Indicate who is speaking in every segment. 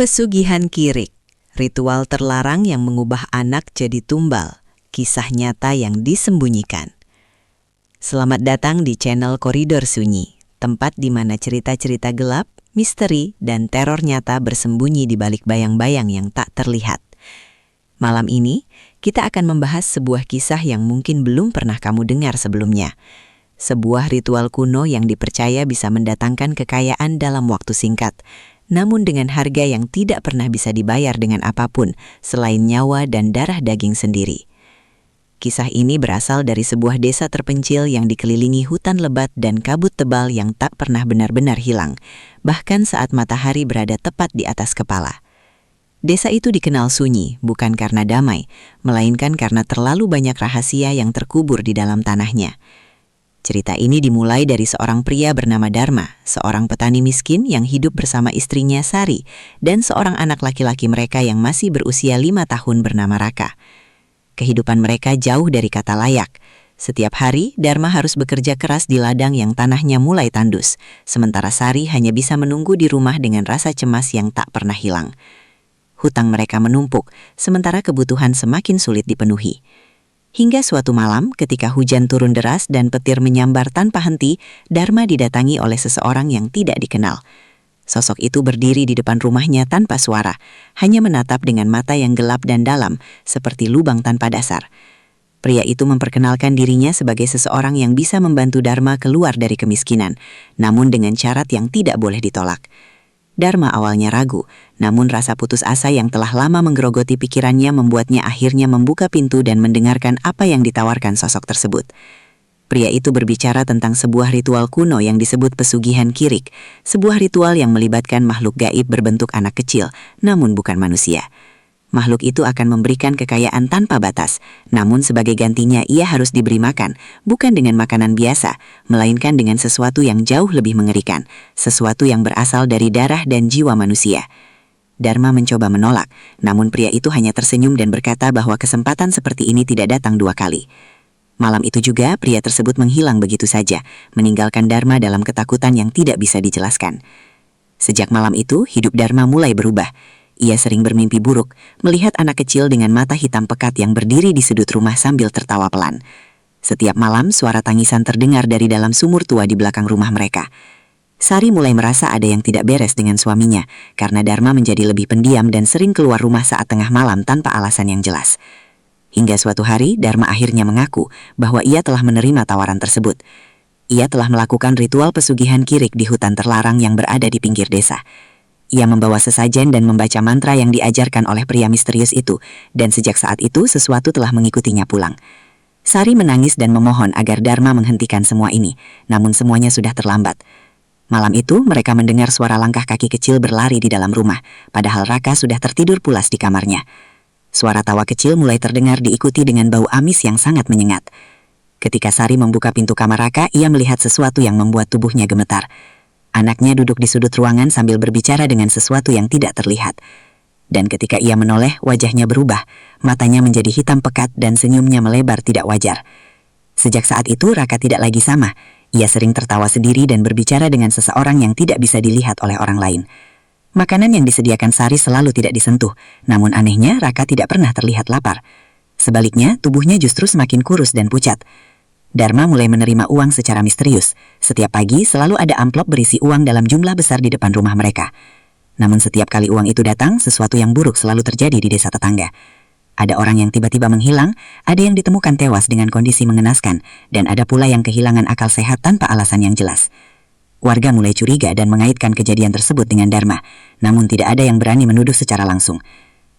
Speaker 1: Pesugihan Kirik, ritual terlarang yang mengubah anak jadi tumbal, kisah nyata yang disembunyikan. Selamat datang di channel Koridor Sunyi, tempat di mana cerita-cerita gelap, misteri, dan teror nyata bersembunyi di balik bayang-bayang yang tak terlihat. Malam ini, kita akan membahas sebuah kisah yang mungkin belum pernah kamu dengar sebelumnya. Sebuah ritual kuno yang dipercaya bisa mendatangkan kekayaan dalam waktu singkat, namun dengan harga yang tidak pernah bisa dibayar dengan apapun selain nyawa dan darah daging sendiri. Kisah ini berasal dari sebuah desa terpencil yang dikelilingi hutan lebat dan kabut tebal yang tak pernah benar-benar hilang, bahkan saat matahari berada tepat di atas kepala. Desa itu dikenal sunyi bukan karena damai, melainkan karena terlalu banyak rahasia yang terkubur di dalam tanahnya. Cerita ini dimulai dari seorang pria bernama Dharma, seorang petani miskin yang hidup bersama istrinya Sari, dan seorang anak laki-laki mereka yang masih berusia 5 tahun bernama Raka. Kehidupan mereka jauh dari kata layak. Setiap hari, Dharma harus bekerja keras di ladang yang tanahnya mulai tandus, sementara Sari hanya bisa menunggu di rumah dengan rasa cemas yang tak pernah hilang. Hutang mereka menumpuk, sementara kebutuhan semakin sulit dipenuhi. Hingga suatu malam, ketika hujan turun deras dan petir menyambar tanpa henti, Dharma didatangi oleh seseorang yang tidak dikenal. Sosok itu berdiri di depan rumahnya tanpa suara, hanya menatap dengan mata yang gelap dan dalam, seperti lubang tanpa dasar. Pria itu memperkenalkan dirinya sebagai seseorang yang bisa membantu Dharma keluar dari kemiskinan, namun dengan syarat yang tidak boleh ditolak. Dharma awalnya ragu, namun rasa putus asa yang telah lama menggerogoti pikirannya membuatnya akhirnya membuka pintu dan mendengarkan apa yang ditawarkan sosok tersebut. Pria itu berbicara tentang sebuah ritual kuno yang disebut pesugihan Kirik, sebuah ritual yang melibatkan makhluk gaib berbentuk anak kecil, namun bukan manusia. Makhluk itu akan memberikan kekayaan tanpa batas, namun sebagai gantinya ia harus diberi makan, bukan dengan makanan biasa, melainkan dengan sesuatu yang jauh lebih mengerikan, sesuatu yang berasal dari darah dan jiwa manusia. Dharma mencoba menolak, namun pria itu hanya tersenyum dan berkata bahwa kesempatan seperti ini tidak datang 2 kali. Malam itu juga, pria tersebut menghilang begitu saja, meninggalkan Dharma dalam ketakutan yang tidak bisa dijelaskan. Sejak malam itu, hidup Dharma mulai berubah. Ia sering bermimpi buruk, melihat anak kecil dengan mata hitam pekat yang berdiri di sudut rumah sambil tertawa pelan. Setiap malam, suara tangisan terdengar dari dalam sumur tua di belakang rumah mereka. Sari mulai merasa ada yang tidak beres dengan suaminya, karena Dharma menjadi lebih pendiam dan sering keluar rumah saat tengah malam tanpa alasan yang jelas. Hingga suatu hari, Dharma akhirnya mengaku bahwa ia telah menerima tawaran tersebut. Ia telah melakukan ritual pesugihan Kirik di hutan terlarang yang berada di pinggir desa. Ia membawa sesajen dan membaca mantra yang diajarkan oleh pria misterius itu, dan sejak saat itu sesuatu telah mengikutinya pulang. Sari menangis dan memohon agar Dharma menghentikan semua ini, namun semuanya sudah terlambat. Malam itu mereka mendengar suara langkah kaki kecil berlari di dalam rumah, padahal Raka sudah tertidur pulas di kamarnya. Suara tawa kecil mulai terdengar diikuti dengan bau amis yang sangat menyengat. Ketika Sari membuka pintu kamar Raka, ia melihat sesuatu yang membuat tubuhnya gemetar. Anaknya duduk di sudut ruangan sambil berbicara dengan sesuatu yang tidak terlihat. Dan ketika ia menoleh, wajahnya berubah, matanya menjadi hitam pekat dan senyumnya melebar tidak wajar. Sejak saat itu Raka tidak lagi sama. Ia sering tertawa sendiri dan berbicara dengan seseorang yang tidak bisa dilihat oleh orang lain. Makanan yang disediakan Sari selalu tidak disentuh, namun anehnya Raka tidak pernah terlihat lapar. Sebaliknya, tubuhnya justru semakin kurus dan pucat. Dharma mulai menerima uang secara misterius. Setiap pagi selalu ada amplop berisi uang dalam jumlah besar di depan rumah mereka. Namun setiap kali uang itu datang, sesuatu yang buruk selalu terjadi di desa tetangga. Ada orang yang tiba-tiba menghilang, ada yang ditemukan tewas dengan kondisi mengenaskan, dan ada pula yang kehilangan akal sehat tanpa alasan yang jelas. Warga mulai curiga dan mengaitkan kejadian tersebut dengan Dharma, namun tidak ada yang berani menuduh secara langsung.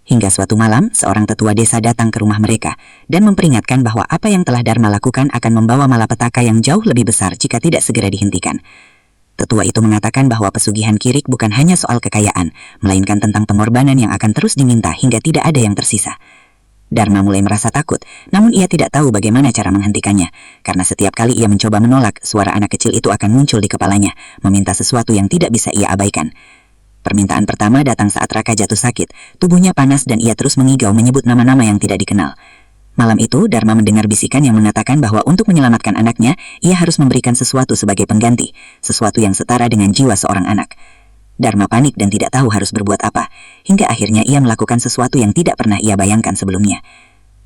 Speaker 1: Hingga suatu malam, seorang tetua desa datang ke rumah mereka dan memperingatkan bahwa apa yang telah Dharma lakukan akan membawa malapetaka yang jauh lebih besar jika tidak segera dihentikan. Tetua itu mengatakan bahwa pesugihan Kirik bukan hanya soal kekayaan, melainkan tentang pengorbanan yang akan terus diminta hingga tidak ada yang tersisa. Dharma mulai merasa takut, namun ia tidak tahu bagaimana cara menghentikannya, karena setiap kali ia mencoba menolak, suara anak kecil itu akan muncul di kepalanya, meminta sesuatu yang tidak bisa ia abaikan. Permintaan pertama datang saat Raka jatuh sakit, tubuhnya panas dan ia terus mengigau menyebut nama-nama yang tidak dikenal. Malam itu, Dharma mendengar bisikan yang mengatakan bahwa untuk menyelamatkan anaknya, ia harus memberikan sesuatu sebagai pengganti, sesuatu yang setara dengan jiwa seorang anak.
Speaker 2: Dharma panik dan tidak tahu harus berbuat apa, hingga akhirnya ia melakukan sesuatu yang tidak pernah ia bayangkan sebelumnya.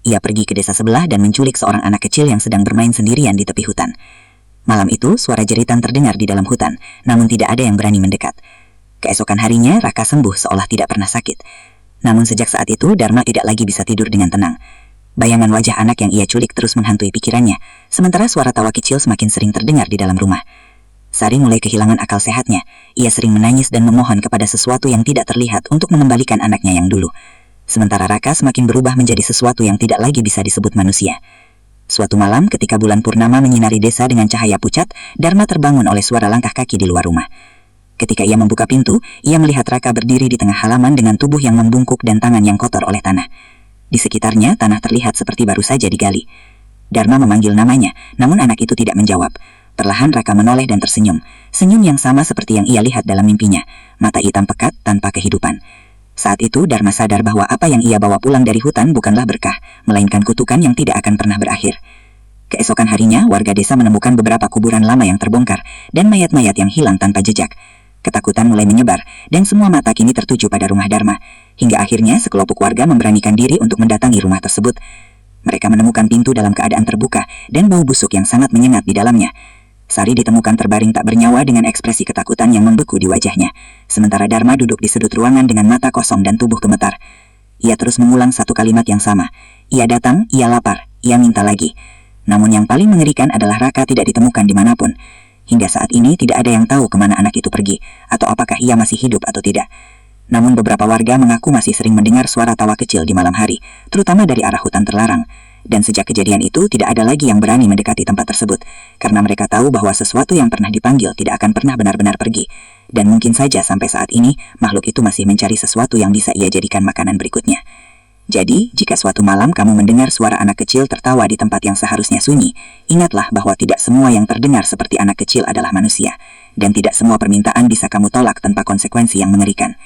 Speaker 2: Ia pergi ke desa sebelah dan menculik seorang anak kecil yang sedang bermain sendirian di tepi hutan. Malam itu, suara jeritan terdengar di dalam hutan, namun tidak ada yang berani mendekat. Keesokan harinya, Raka sembuh seolah tidak pernah sakit. Namun sejak saat itu, Dharma tidak lagi bisa tidur dengan tenang. Bayangan wajah anak yang ia culik terus menghantui pikirannya, sementara suara tawa kecil semakin sering terdengar di dalam rumah. Sari mulai kehilangan akal sehatnya. Ia sering menangis dan memohon kepada sesuatu yang tidak terlihat untuk mengembalikan anaknya yang dulu. Sementara Raka semakin berubah menjadi sesuatu yang tidak lagi bisa disebut manusia. Suatu malam ketika bulan purnama menyinari desa dengan cahaya pucat, Dharma terbangun oleh suara langkah kaki di luar rumah. Ketika ia membuka pintu, ia melihat Raka berdiri di tengah halaman dengan tubuh yang membungkuk dan tangan yang kotor oleh tanah. Di sekitarnya, tanah terlihat seperti baru saja digali. Dharma memanggil namanya, namun anak itu tidak menjawab. Perlahan Raka menoleh dan tersenyum. Senyum yang sama seperti yang ia lihat dalam mimpinya. Mata hitam pekat tanpa kehidupan. Saat itu Dharma sadar bahwa apa yang ia bawa pulang dari hutan bukanlah berkah, melainkan kutukan yang tidak akan pernah berakhir. Keesokan harinya, warga desa menemukan beberapa kuburan lama yang terbongkar dan mayat-mayat yang hilang tanpa jejak. Ketakutan mulai menyebar dan semua mata kini tertuju pada rumah Dharma. Hingga akhirnya sekelompok warga memberanikan diri untuk mendatangi rumah tersebut. Mereka menemukan pintu dalam keadaan terbuka dan bau busuk yang sangat menyengat di dalamnya. Sari ditemukan terbaring tak bernyawa dengan ekspresi ketakutan yang membeku di wajahnya. Sementara Dharma duduk di sudut ruangan dengan mata kosong dan tubuh gemetar. Ia terus mengulang satu kalimat yang sama. Ia datang, ia lapar, ia minta lagi. Namun yang paling mengerikan adalah Raka tidak ditemukan dimanapun. Hingga saat ini tidak ada yang tahu kemana anak itu pergi, atau apakah ia masih hidup atau tidak. Namun beberapa warga mengaku masih sering mendengar suara tawa kecil di malam hari, terutama dari arah hutan terlarang. Dan sejak kejadian itu, tidak ada lagi yang berani mendekati tempat tersebut, karena mereka tahu bahwa sesuatu yang pernah dipanggil tidak akan pernah benar-benar pergi. Dan mungkin saja sampai saat ini, makhluk itu masih mencari sesuatu yang bisa ia jadikan makanan berikutnya. Jadi, jika suatu malam kamu mendengar suara anak kecil tertawa di tempat yang seharusnya sunyi, ingatlah bahwa tidak semua yang terdengar seperti anak kecil adalah manusia, dan tidak semua permintaan bisa kamu tolak tanpa konsekuensi yang mengerikan.